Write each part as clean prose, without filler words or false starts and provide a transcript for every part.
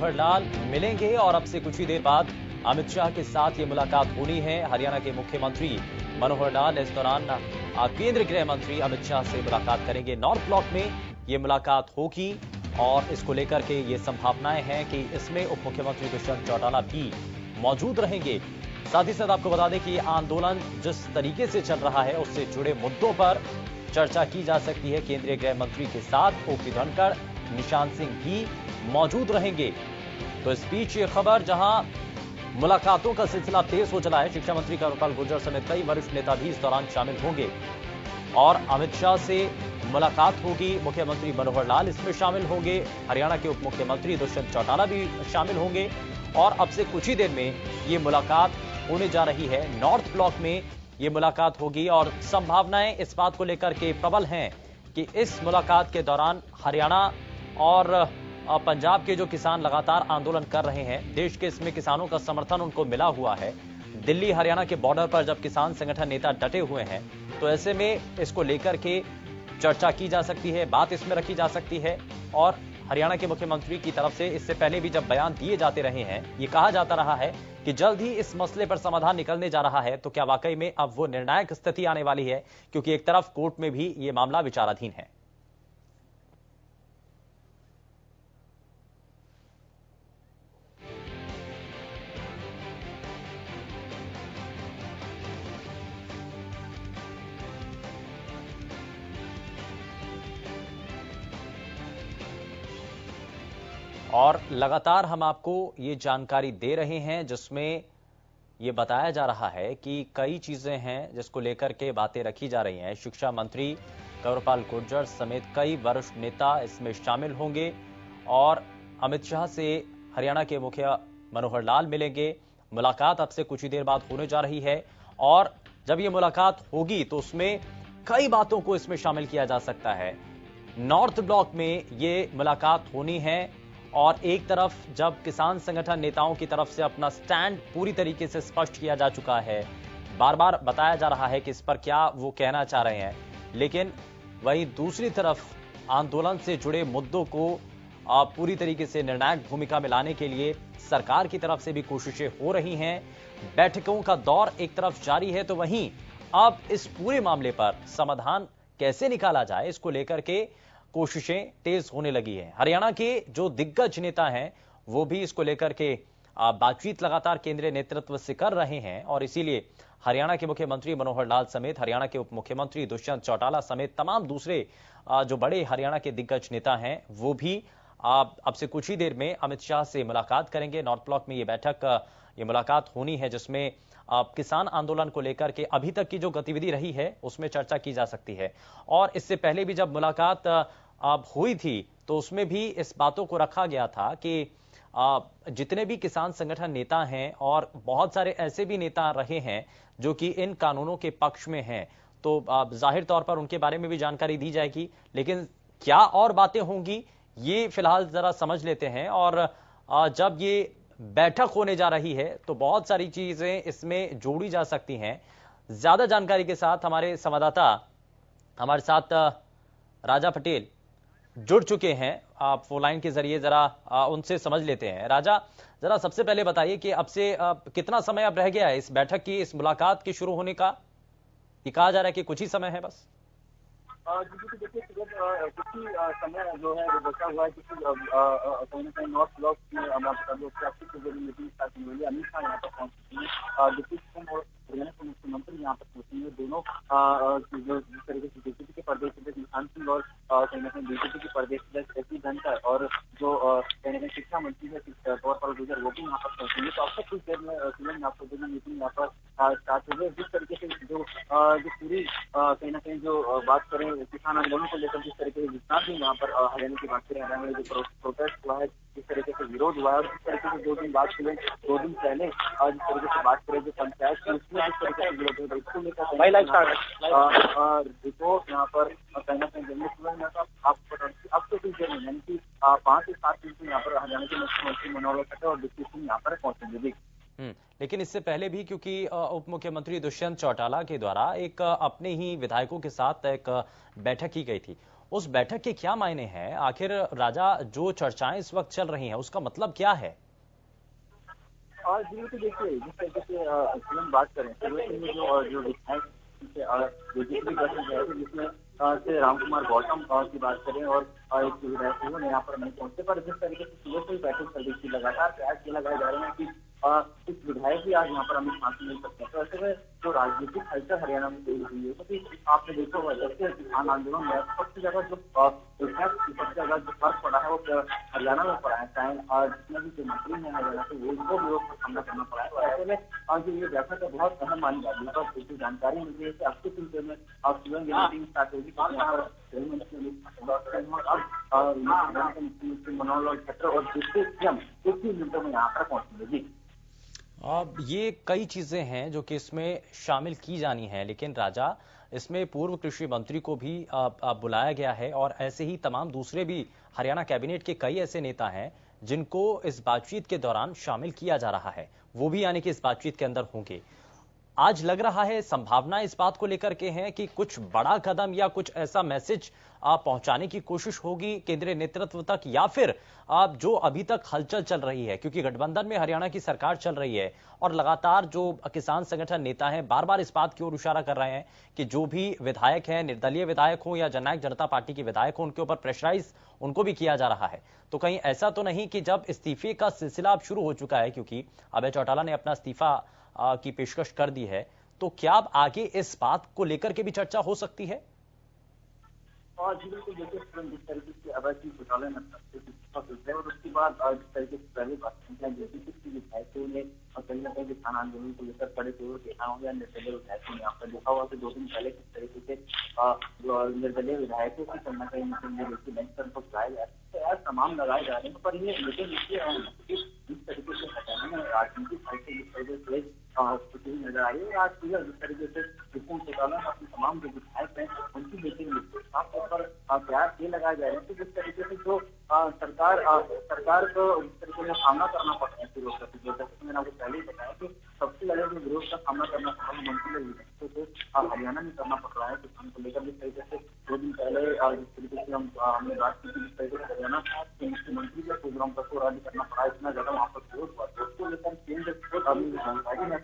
मनोहर मिलेंगे और अब से कुछ ही देर बाद अमित शाह के साथ ये मुलाकात होनी है। हरियाणा के मुख्यमंत्री मनोहर लाल इस दौरान केंद्रीय गृह मंत्री अमित शाह से मुलाकात करेंगे। नॉर्थ ब्लॉक में ये मुलाकात होगी और इसको लेकर के ये संभावनाएं हैं कि इसमें उप मुख्यमंत्री दुष्यंत चौटाला भी मौजूद रहेंगे। साथ ही साथ आपको बता दें कि ये आंदोलन जिस तरीके से चल रहा है उससे जुड़े मुद्दों पर चर्चा की जा सकती है। केंद्रीय गृह मंत्री के साथ ओपी धनखड़, निशांत सिंह भी मौजूद रहेंगे। तो इस बीच ये खबर जहां मुलाकातों का सिलसिला तेज हो चला है, शिक्षा मंत्री कंवरपाल गुर्जर समेत कई वरिष्ठ नेता भी इस दौरान शामिल होंगे और अमित शाह से मुलाकात होगी। मुख्यमंत्री मनोहर लाल इसमें शामिल होंगे, हरियाणा के उप मुख्यमंत्री दुष्यंत चौटाला भी शामिल होंगे और अब से कुछ ही देर में ये मुलाकात होने जा रही है। नॉर्थ ब्लॉक में ये मुलाकात होगी और संभावनाएं इस बात को लेकर के प्रबल हैं कि इस मुलाकात के दौरान हरियाणा और पंजाब के जो किसान लगातार आंदोलन कर रहे हैं, देश के इसमें किसानों का समर्थन उनको मिला हुआ है। दिल्ली हरियाणा के बॉर्डर पर जब किसान संगठन नेता डटे हुए हैं तो ऐसे में इसको लेकर के चर्चा की जा सकती है, बात इसमें रखी जा सकती है। और हरियाणा के मुख्यमंत्री की तरफ से इससे पहले भी जब बयान दिए जाते रहे हैं, ये कहा जाता रहा है कि जल्द ही इस मसले पर समाधान निकलने जा रहा है। तो क्या वाकई में अब वो निर्णायक स्थिति आने वाली है, क्योंकि एक तरफ कोर्ट में भी ये मामला विचाराधीन है। और लगातार हम आपको ये जानकारी दे रहे हैं जिसमें ये बताया जा रहा है कि कई चीजें हैं जिसको लेकर के बातें रखी जा रही हैं। शिक्षा मंत्री कंवरपाल गुर्जर समेत कई वरिष्ठ नेता इसमें शामिल होंगे और अमित शाह से हरियाणा के मुखिया मनोहर लाल मिलेंगे। मुलाकात अब से कुछ ही देर बाद होने जा रही है और जब ये मुलाकात होगी तो उसमें कई बातों को इसमें शामिल किया जा सकता है। नॉर्थ ब्लॉक में ये मुलाकात होनी है और एक तरफ जब किसान संगठन नेताओं की तरफ से अपना स्टैंड पूरी तरीके से स्पष्ट किया जा चुका है, बार बार बताया जा रहा है कि इस पर क्या वो कहना चाह रहे हैं, लेकिन वहीं दूसरी तरफ आंदोलन से जुड़े मुद्दों को पूरी तरीके से निर्णायक भूमिका में लाने के लिए सरकार की तरफ से भी कोशिशें हो रही हैं। बैठकों का दौर एक तरफ जारी है तो वहीं अब इस पूरे मामले पर समाधान कैसे निकाला जाए, इसको लेकर के कोशिशें तेज होने लगी हैं। हरियाणा के जो दिग्गज नेता हैं वो भी इसको लेकर के बातचीत लगातार केंद्रीय नेतृत्व से कर रहे हैं और इसीलिए हरियाणा के मुख्यमंत्री मनोहर लाल समेत हरियाणा के उप मुख्यमंत्री दुष्यंत चौटाला समेत तमाम दूसरे जो बड़े हरियाणा के दिग्गज नेता हैं वो भी अब से कुछ ही देर में अमित शाह से मुलाकात करेंगे। नॉर्थ ब्लॉक में ये मुलाकात होनी है जिसमें किसान आंदोलन को लेकर के अभी तक की जो गतिविधि रही है उसमें चर्चा की जा सकती है। और इससे पहले भी जब मुलाकात हुई थी तो उसमें भी इस बातों को रखा गया था कि जितने भी किसान संगठन नेता हैं और बहुत सारे ऐसे भी नेता रहे हैं जो कि इन कानूनों के पक्ष में हैं, तो जाहिर तौर पर उनके बारे में भी जानकारी दी जाएगी। लेकिन क्या और बातें होंगी ये फिलहाल जरा समझ लेते हैं। और जब ये बैठक होने जा रही है तो बहुत सारी चीजें इसमें जोड़ी जा सकती हैं। ज्यादा जानकारी के साथ हमारे संवाददाता हमारे साथ राजा पटेल जुड़ चुके हैं फोन लाइन के जरिए, जरा उनसे समझ लेते हैं। राजा, जरा सबसे पहले बताइए कि अब से कितना समय अब रह गया है इस बैठक की, इस मुलाकात के शुरू होने का? ये कहा जा रहा है कि कुछ ही समय है बस। देखिए कुछ ही समय जो है वो बचा हुआ है, क्योंकि कहीं ना कहीं नॉर्थ ब्लॉक में मीटिंग स्टार्ट हुई है। अमित शाह यहाँ पर पहुंचते हैं, डिप्टी सीएम और हरियाणा के मुख्यमंत्री यहाँ पर पहुंचेंगे। दोनों जो जिस तरीके से बीजेपी के प्रदेश अध्यक्ष निशांत सिंह और कहीं ना कहीं बीजेपी के प्रदेश अध्यक्ष ओपी धनखड़ और जो कहीं ना कहीं शिक्षा मंत्री है कंवरपाल गुर्जर वो भी यहाँ पर पहुंचेंगे। तो आपको कुछ देर में सीएम आपको जो मीटिंग यहाँ पर स्टार्ट हो गई। जिस तरीके से जो पूरी कहीं ना कहीं जो बात करें किसान आंदोलन को लेकर, जिस तरीके से जितना भी यहाँ पर हरियाणा की बात करें, हरियाणा में जो प्रोटेस्ट हुआ है, जिस तरीके से विरोध हुआ है और जिस तरीके से 2 दिन बाद के 2 दिन पहले जिस तरीके से बात करें जो पंचायत की उसमें जिस तरीके से विरोध हुआ इसको लेकर रिपोर्ट यहाँ पर कहीं ना कहीं जमीन आपको अब तो कुछ देर में यानी कि 5 से 7 दिन से यहाँ पर हरियाणा के मुख्यमंत्री मनोहर लाल और डिप्टी सिंह यहाँ पर पहुंचेंगे। लेकिन इससे पहले भी क्योंकि उप मुख्यमंत्री दुष्यंत चौटाला के द्वारा एक अपने ही विधायकों के साथ एक बैठक की गई थी, उस बैठक के क्या मायने हैं? आखिर राजा जो चर्चाएं इस वक्त चल रही हैं उसका मतलब क्या है? और जी तो देखिए जिस तरीके से हम बात करें तो में जो विधायक बीजेपी गठन है जिसमें से रामकुमार गौतम की बात करें और एक विधायक थे वो यहाँ पर नहीं पहुंचे, पर जिस तरीके से सुबह से ही बैठक चल रही थी लगातार प्रयास किए लगाए जा रहे हैं कि कुछ विधायक भी आज यहाँ पर हमें शांति मिल सकते हैं। तो ऐसे में जो राजनीतिक हलचल हरियाणा में तेज हुई है क्योंकि आपने देखा होगा जब से किसान आंदोलन में सबसे ज्यादा जो सबसे ज्यादा जो फर्क पड़ा है वो हरियाणा में पड़ा है, चाहे जितने भी जो मंत्री हैं हरियाणा के वो उनको विरोध का सामना करना पड़ा है। तो ऐसे में जो ये बैठक है बहुत अहम मानी जाती है। पर जो जानकारी मिली है कि अब कुछ दिन में सुबह मीटिंग स्टार्ट होगी अब मुख्यमंत्री मनोहर लाल खट्टर और डिप्टी सीएम कुछ ही मिनटों में यहाँ पर पहुंचेंगे। अब ये कई चीजें हैं जो कि इसमें शामिल की जानी है, लेकिन राजा इसमें पूर्व कृषि मंत्री को भी बुलाया गया है और ऐसे ही तमाम दूसरे भी हरियाणा कैबिनेट के कई ऐसे नेता हैं जिनको इस बातचीत के दौरान शामिल किया जा रहा है, वो भी यानी कि इस बातचीत के अंदर होंगे। आज लग रहा है संभावना इस बात को लेकर के है कि कुछ बड़ा कदम या कुछ ऐसा मैसेज पहुंचाने की कोशिश होगी केंद्रीय नेतृत्व तक, या फिर जो अभी तक हलचल चल रही है, क्योंकि गठबंधन में हरियाणा की सरकार चल रही है और लगातार जो किसान संगठन नेता हैं बार बार इस बात की ओर इशारा कर रहे हैं कि जो भी विधायक हैं, निर्दलीय विधायक हो या जननायक जनता पार्टी के विधायक हो, उनके ऊपर प्रेशराइज उनको भी किया जा रहा है। तो कहीं ऐसा तो नहीं कि जब इस्तीफे का सिलसिला अब शुरू हो चुका है, क्योंकि अभय चौटाला ने अपना इस्तीफा की पेशकश कर दी है, तो क्या अब आगे इस बात को लेकर के भी चर्चा हो सकती है? और जी बिल्कुल देखिए जिस तरीके से अभय सिंह चौटाला ने और उसके बाद जिस तरीके से पहले बात की विधायकों ने कहीं ना कहीं किसान आंदोलन को लेकर कड़े तेवर देखा हो या निर्दलीय विधायकों ने यहाँ पर देखा हुआ कि 2 दिन पहले किस तरीके से निर्दलीय विधायकों की कहीं ना कहीं बेंच पर उनको बुलाया जा रहा है, तमाम लगाए जा रहे हैं। पर ये लेकिन जिस तरीके से हरियाणा में राजनीतिक जिस तरीके से नजर आ रही है आज जिस तरीके से चौटाला अपने तमाम जो विधायक हैं उनकी मीटिंग खासतौर पर प्रयास ये लगाए जा रहे हैं कि जिस तरीके से जो सरकार को जिस तरीके से सामना करना पड़ता है विरोध का, जैसे मैंने आपको पहले ही बताया कि सबसे ज्यादा जो विरोध का सामना करना पड़ रहा है मंत्री विधायकों को हरियाणा में करना पड़ रहा है किसान को लेकर। जिस तरीके से 2 दिन पहले जिस तरीके से हमने बात की थी जिस तरीके से हरियाणा के मुख्यमंत्री का प्रोग्राम को रद्द करना पड़ा, इतना ज्यादा वहाँ पर विरोध हुआ, तो उसको लेकर केंद्र अभी जानकारी है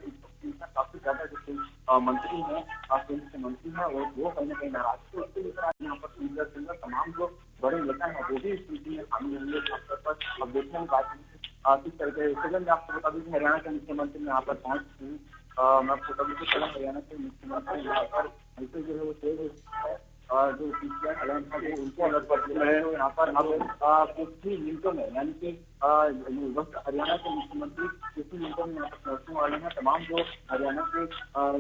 काफी ज्यादा जो मंत्री है केंद्र के मंत्री है और वो कहीं ना कहीं नाराज थे। उसको लेकर आज यहाँ पर तमाम जो बड़े नेता है वो भी इस मीटिंग में शामिल होंगे। खासतौर पर अब देखने में बात किस तरीके से आपको बता दूं कि हरियाणा के मुख्यमंत्री यहाँ पर पहुंच मैं आपको बता दूं कि हरियाणा के मुख्यमंत्री यहाँ पर जो है वो तेज जो ऐलान था वो उनको अलग कर दिया है। यहाँ पर अब कुछ ही मिनटों में यानी कि हरियाणा के मुख्यमंत्री कुछ ही मिनटों में यहाँ पर पहुंचने वाले हैं। तमाम जो हरियाणा के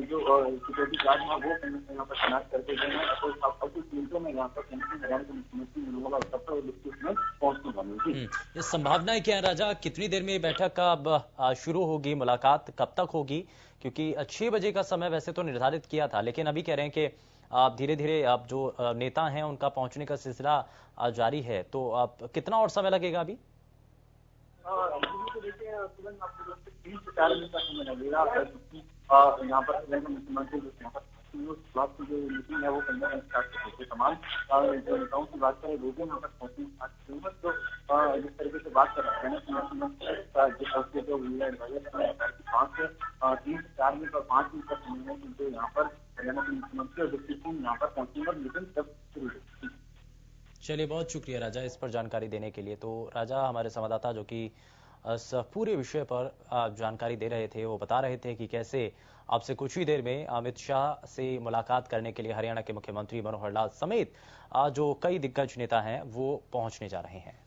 जो सिक्योरिटी गार्ड है वो यहाँ पर तैनात करके गए हैं, तो कुछ मिनटों में यहाँ पर हरियाणा के मुख्यमंत्री मनोहर लाल में पहुंचने वाले हैं। ये संभावनाएं क्या है राजा, कितनी देर में ये बैठक का अब शुरू होगी, मुलाकात कब तक होगी? क्योंकि 6 बजे का समय वैसे तो निर्धारित किया था, लेकिन अभी कह रहे हैं कि आप धीरे धीरे आप जो नेता हैं उनका पहुंचने का सिलसिला जारी है, तो आप कितना और समय लगेगा अभी? देखिए तुरंत आपको 3 से 4 मिनट का समय लगेगा यहाँ पर मुख्यमंत्री बात की जो मीटिंग है वो करने में स्टार्ट करते तमाम जो नेताओं की बात करें लोगों यहाँ पर पहुंचने तो जिस तरीके से बात कर रहे हैं जो 5 से 3 से 4 मिनट और 5 मिनट का समय है जो यहाँ पर हरियाणा के मुख्यमंत्री और डिप्टी सीएम यहाँ पर पहुंचने और मीटिंग तब शुरू होगी। चलिए, बहुत शुक्रिया राजा इस पर जानकारी देने के लिए। तो राजा हमारे संवाददाता जो कि इस पूरे विषय पर जानकारी दे रहे थे, वो बता रहे थे कि कैसे आपसे कुछ ही देर में अमित शाह से मुलाकात करने के लिए हरियाणा के मुख्यमंत्री मनोहर लाल समेत जो कई दिग्गज नेता हैं वो पहुंचने जा रहे हैं।